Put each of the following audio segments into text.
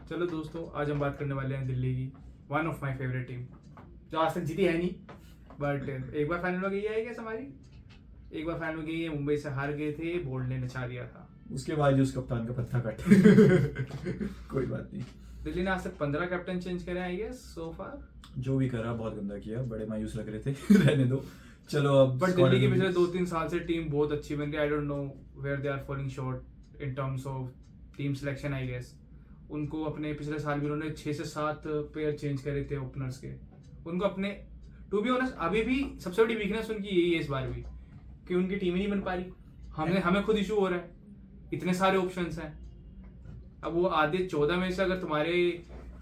चलो दोस्तों, आज हम बात करने वाले हैं दिल्ली की one of my favourite team, जो आज तक जीती है नहीं, बट एक बार फाइनल में गई है क्या हमारी। एक बार फाइनल में गई है, मुंबई से हार गए थे, बोल्ड ने नचा दिया था। उसके बाद ही उस कप्तान का पत्ता काट कोई बात नहीं। दिल्ली ने आज तक 15 कैप्टन चेंज करे आई गेस सो फार। जो भी करा बहुत गंदा किया, बड़े मायूस लग रहे थे रहने दो, चलो अब। बट दिल्ली की पिछले 2-3 साल से टीम बहुत अच्छी बन गई। I don't know where they are falling short in terms of team selection I guess. उनको अपने पिछले साल भी उन्होंने 6 से 7 प्लेयर चेंज करे थे ओपनर्स के। उनको अपने टू बी ऑनेस्ट अभी भी सबसे बड़ी वीकनेस उनकी यही है इस बार भी, कि उनकी टीम ही नहीं बन पा रही। हमें खुद इशू हो रहा है, इतने सारे ऑप्शंस हैं। अब वो आधे 14 में से अगर तुम्हारे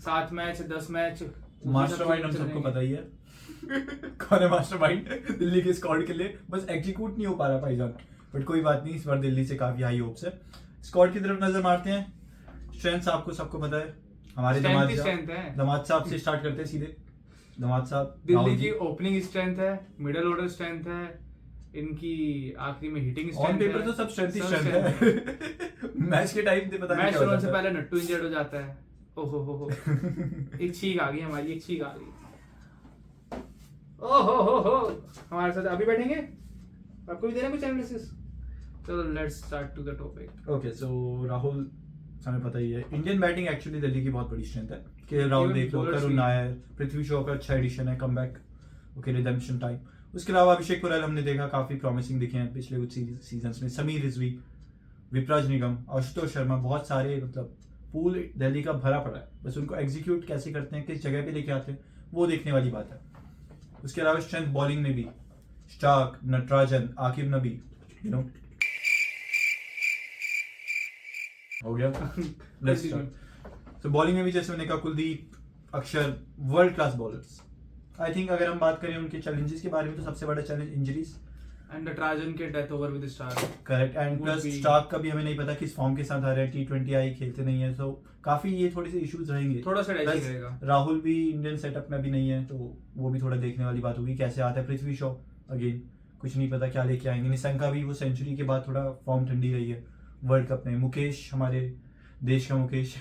7 मैच 10 मैच, मास्टरमाइंड हम सबको पता ही है कौन है मास्टरमाइंड दिल्ली के स्क्वाड के लिए, बस एग्जीक्यूट नहीं हो पा रहा भाईजान। बट कोई बात नहीं, इस बार दिल्ली से काफी हाई होप्स है। स्क्वाड की तरफ नजर मारते हैं। स्ट्रेंथ आपको सबको पता है, हमारे दमाद साहब से स्टार्ट करते हैं सीधे। दमाद साहब, दिल्ली की ओपनिंग स्ट्रेंथ है, मिडिल ऑर्डर स्ट्रेंथ है, इनकी आखिरी में हिटिंग स्ट्रेंथ है। ऑन पेपर तो सब स्ट्रेंथ ही स्ट्रेंथ है मैच के टाइम पे पता नहीं क्या होता है। मैच से पहले नट्टू इंजर्ड हो जाता है। ओहो हो एक छींक आ गई हमारी, एक छींक आ गई। ओहो हो हमारे साथ अभी बैठेंगे, आपको भी देना कुछ एनालिसिस। चलो let's start to the topic. Okay so Rahul, हमें पता ही है इंडियन बैटिंग एक्चुअली दिल्ली की बहुत बड़ी स्ट्रेंथ है। के राहुल देख लो, करुण नायर, पृथ्वी शॉ का अच्छा एडिशन है, कमबैक, ओके रिडेम्पशन टाइम। उसके अलावा अभिषेक पुराल हमने देखा काफी प्रॉमिसिंग दिखे हैं पिछले कुछ सीजन्स में। समीर रिजवी, विपराज निगम, आशुतोष शर्मा, बहुत सारे मतलब पूल दिल्ली का भरा पड़ा है। बस उनको एग्जीक्यूट कैसे करते हैं, किस जगह पे लेके आते हैं, वो देखने वाली बात है। उसके अलावा स्ट्रेंथ बॉलिंग में भी Stark, Natarajan, Aqib Nabi, you know हो गया। Let's start. तो बॉलिंग में भी जैसे मैंने कहा, कुलदीप, अक्षर, world class bowlers. I think अगर हम बात करें उनके चैलेंजेस के बारे में, तो सबसे बड़ा चैलेंज इंजरीज एंड नटराजन के death over with Starc. Correct, and plus Starc का भी हमें नहीं पता किस फॉर्म के साथ आ रहे हैं। T20 आई खेलते नहीं है, तो काफी ये थोड़े से इश्यूज रहेंगे। थोड़ा सा डैमेज रहेगा। राहुल भी इंडियन सेटअप में भी नहीं है, तो वो भी थोड़ा देखने वाली बात होगी कैसे आता है। पृथ्वी शॉ अगेन कुछ नहीं पता क्या लेके आएंगे। निशंका भी वो सेंचुरी के बाद थोड़ा फॉर्म ठंडी रही है वर्ल्ड कप में। मुकेश, हमारे देश का मुकेश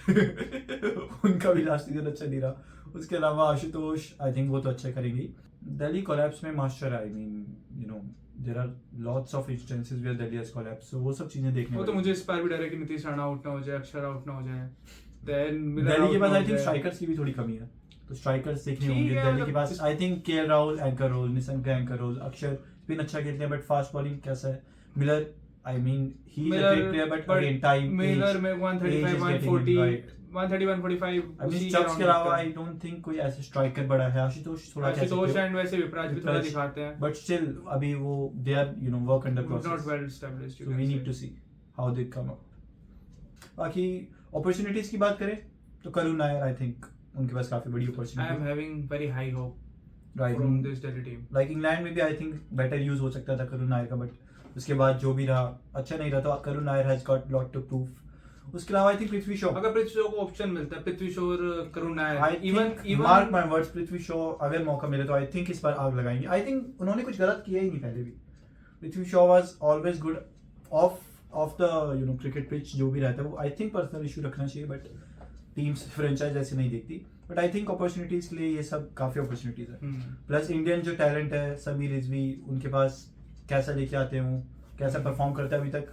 उनका भी लास्ट सीजन अच्छा नहीं रहा। उसके अलावा आशुतोष, आई थिंक वो तो अच्छा करेंगी। दिल्ली कोलैप्स में master, I mean you know there are lots of instances where Delhi has collapse, so वो सब चीजें देखने वो तो मुझे इस बार भी डर है कि नीतीश राणा आउट ना हो जाए, अक्षर आउट ना हो जाए। देन दिल्ली के पास आई थिंक स्ट्राइकर्स की भी थोड़ी कमी है, तो स्ट्राइकर्स देखने होंगे दिल्ली के पास। I think KL Rahul anchor role, Nissanka anchor role, Axar spin अच्छा खेलते हैं, बट फास्ट बॉलिंग कैसा है। Miller, I mean, he is a great player, but again, time, Miller में 135, 140, 130, 145. I mean, Chubbs के अलावा I don't think कोई ऐसे स्ट्राइकर बड़ा है। आशुतोष थोड़ा कैसे, आशुतोष एंड वैसे विपराज भी थोड़ा दिखाते हैं, but still अभी वो they are you know work under process, not well established, so we need to see how they come up। बाकी opportunities की बात करें तो करुण नायर, I think उनके पास काफी बड़ी opportunity। I am having very high hope from this Delhi team। Like England में भी I think better use हो सकता था करुण नायर का, but उसके बाद जो भी रहा अच्छा नहीं रहा, तो Karun Nair has got lot to prove. उसके अलावा आई थिंक पृथ्वी शॉ, अगर पृथ्वी शॉ को ऑप्शन मिलता है, पृथ्वी शॉ और Karun Nair, even mark my words, Prithvi Shaw अगर मौका मिले तो आई थिंक इस बार आग लगाएंगे। आई थिंक उन्होंने कुछ गलत किया ही नहीं पहले भी। Prithvi Shaw was always good of the you know cricket pitch, जो भी रहता है वो आई थिंक पर्सनल इशू रखना चाहिए, बट टीम्स फ्रेंचाइज ऐसे नहीं देखती। बट आई थिंक अपॉर्चुनिटीज के लिए ये सब काफी अपॉर्चुनिटीज है। प्लस इंडियन जो टैलेंट है, समीर रिजवी, उनके पास कैसा लेके आते हैं, कैसा परफॉर्म करता है। अभी तक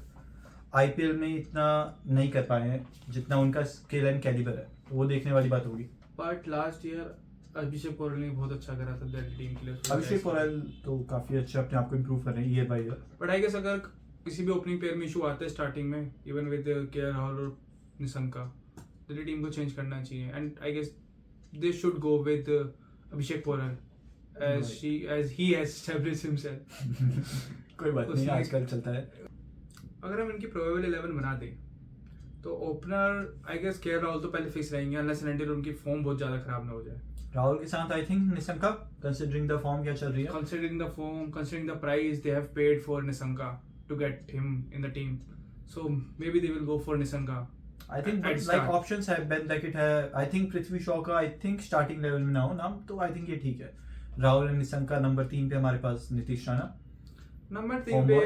आईपीएल में इतना नहीं कर पाए हैं जितना उनका स्किल एंड कैलिबर है, तो वो देखने वाली बात होगी। बट लास्ट ईयर अभिषेक पोरल ने बहुत अच्छा करा था दिल्ली टीम के लिए। अभिषेक पोरल तो काफी अच्छा अपने आप को इम्प्रूव कर रहे हैं year by year. But I guess अगर किसी भी ओपनिंग पेयर में इशू आता है स्टार्टिंग में, इवन विद केएल राहुल और निशंका, दिल्ली टीम को चेंज करना चाहिए। And I guess they should go with Abhishek Porel as he has established himself। कोई बात नहीं, आजकल चलता है। अगर हम इनकी प्रोबेबल 11 बना दें तो opener I guess KL Rahul तो पहले फिक्स रहेंगे, अनलेस एंड अनटिल उनकी फॉर्म बहुत ज्यादा खराब ना हो जाए। राहुल के साथ I think Nissanka, considering the form क्या चल रही है, considering the form, considering the price they have paid for Nissanka to get him in the team, so maybe they will go for Nissanka. I think like options have been like it है। I think Prithvi Shaw का I think starting level में ना हो नाम, तो I think ये ठीक है। राहुल एंड निशंका नंबर 3 पे हमारे पास नीतीश राणा। नंबर 3 पे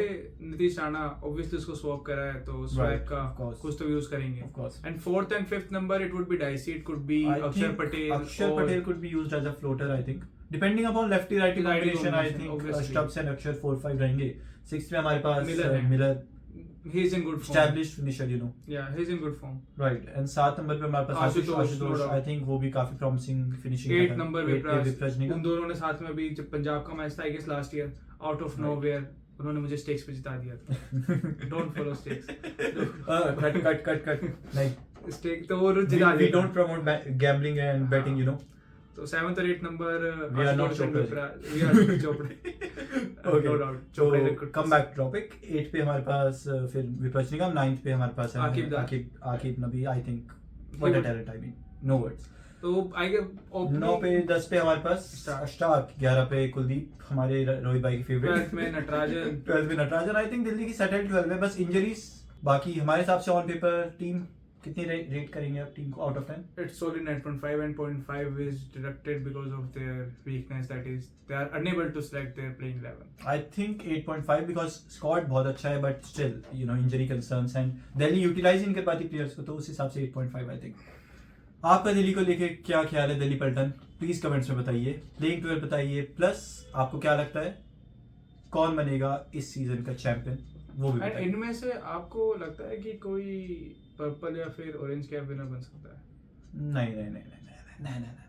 नीतीश राणा, ऑब्वियसली उसको स्वैप करा है तो स्वैप Right, का of course. कुछ तो यूज करेंगे. Of course. And fourth and fifth number it would be dicey. It could be I अक्षर think Patel. Akshar or- Patel could be used as a floater, I think. Depending upon lefty righty Righty combination, I combination, think obviously. Stubbs and Akshar 4-5 रहेंगे. 6th में हमारे पास Miller है. Miller, he is in good form. established finisher, you know. Yeah, he is in good form. Right. And 7 number पे हमारे पास Ashutosh, no Ashutosh. doubt. I think वो भी काफी promising finishing 8 करता है. नंबर 8 पे विप्राज उन दोनों ने साथ में अभी जब पंजाब का मैच था I guess last year, out of Right. Nowhere उन्होंने मुझे स्टेक्स पे जिता दिया था. Don't follow stakes. cut. नहीं. स्टेक तो वो जिता We दिया. don't promote gambling and betting, you know. तो 7th और 8th number We are not Ashutosh and Chopra. Vipra- we are not Chopra. Okay. No doubt. So Chopra is a good come back topic. 8 पे हमारे पास फिर विपक्ष निगम. 9th पे हमारे पास है आकिब दार. आकिब नबी. I think He what a would- talent, I mean, no words. तो I guess 9 पे 10 पे हमारे पास Stark. स्टार्क. 11 पे कुलदीप, हमारे रोहित भाई की 12th फेवरेट. में नटराजन. 12 में नटराजन. आई थिंक दिल्ली की सेटल 12 है. बस इंजरीज बाकी हमारे हिसाब से ऑन पेपर टीम कितनी रेट करेंगे आप टीम को out of 10? It's solely 9.5 and 0.5 is deducted because of their weakness, that is they are unable to select their playing 11. I think 8.5 because squad बहुत अच्छा है but still you know injury concerns and Delhi utilise नहीं कर पाती players को तो उस हिसाब से 8.5 I think. आपका दिल्ली को लेके क्या ख्याल है? दिल्ली पल्टन प्लीज कमेंट्स में बताइए. प्लेइंग 12 बताइए. प्लस आपको क्या लगता है कौन बनेगा इस सीजन का चैंपियन वो भी And बताइए. इनमें से आपको लगता है कि कोई पर्पल या फिर ऑरेंज कैप विनर बन सकता है? नहीं.